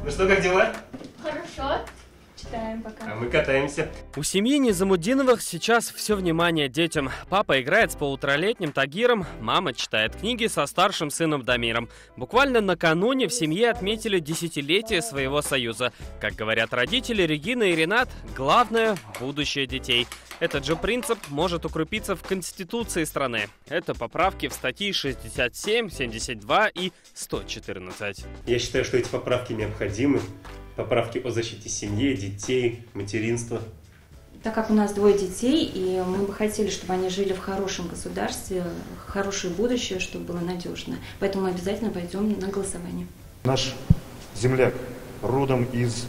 Ну что, как дела? Хорошо. Читаем пока. А мы катаемся. У семьи Низамуддиновых сейчас все внимание детям. Папа играет с полуторалетним Тагиром, мама читает книги со старшим сыном Дамиром. Буквально накануне в семье отметили десятилетие своего союза. Как говорят родители Регина и Ренат, главное – будущее детей. Этот же принцип может укрепиться в Конституции страны. Это поправки в статьи 67, 72 и 114. Я считаю, что эти поправки необходимы. Поправки о защите семьи, детей, материнства. Так как у нас 2 детей, и мы бы хотели, чтобы они жили в хорошем государстве, хорошее будущее, чтобы было надежно. Поэтому мы обязательно пойдем на голосование. Наш земляк родом из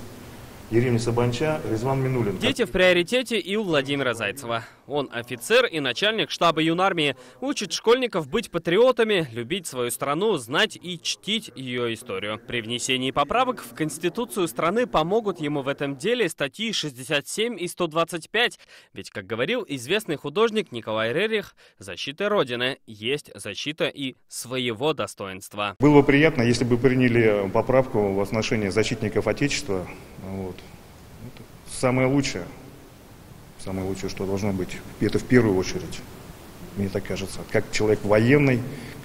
деревни Сабанча, Резван Минулин. Дети в приоритете и у Владимира Зайцева. Он офицер и начальник штаба юнармии. Учит школьников быть патриотами, любить свою страну, знать и чтить ее историю. При внесении поправок в Конституцию страны помогут ему в этом деле статьи 67 и 125. Ведь, как говорил известный художник Николай Рерих, защита Родины есть защита и своего достоинства. Было бы приятно, если бы приняли поправку в отношении защитников Отечества. Вот. Это самое лучшее, что должно быть, это в первую очередь, мне так кажется. Как человек военный,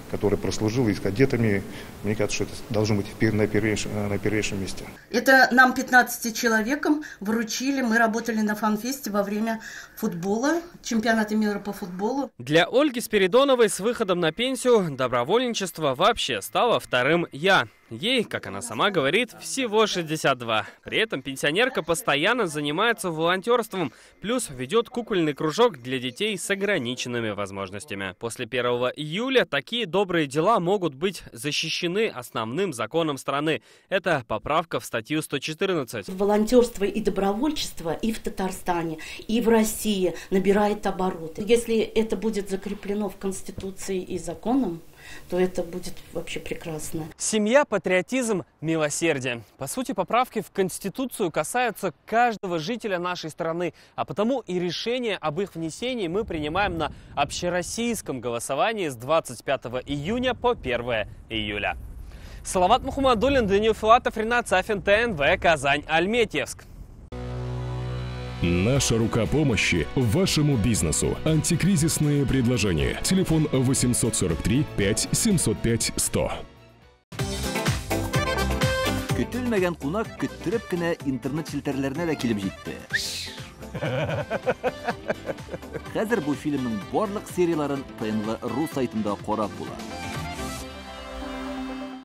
который прослужил и с кадетами, мне кажется, что это должно быть на первейшем месте. Это нам 15 человекам вручили, мы работали на фан-фесте во время футбола, чемпионата мира по футболу. Для Ольги Спиридоновой с выходом на пенсию добровольничество вообще стало вторым «я». Ей, как она сама говорит, всего 62. При этом пенсионерка постоянно занимается волонтерством, плюс ведет кукольный кружок для детей с ограниченными возможностями. После 1 июля такие добрые дела могут быть защищены основным законом страны. Это поправка в статью 114. Волонтерство и добровольчество и в Татарстане, и в России набирает обороты. Если это будет закреплено в Конституции и законом, то это будет вообще прекрасно. Семья, патриотизм, милосердие. По сути, поправки в Конституцию касаются каждого жителя нашей страны, а потому и решение об их внесении мы принимаем на общероссийском голосовании с 25 июня по 1 июля. Салават Мухаммадуллин, Даниил Филатов, Ренат Сафин, ТНВ, Казань, Альметьевск. Наша рука помощи вашему бизнесу. Антикризисные предложения. Телефон 843 5 705 100. Көтелмәгән кунак көттөреп кенә интернет челтәрләренә дә килеп җитте. Хәзер бу фильмның барлык серияларын ТНВ.ру сайтында карап була.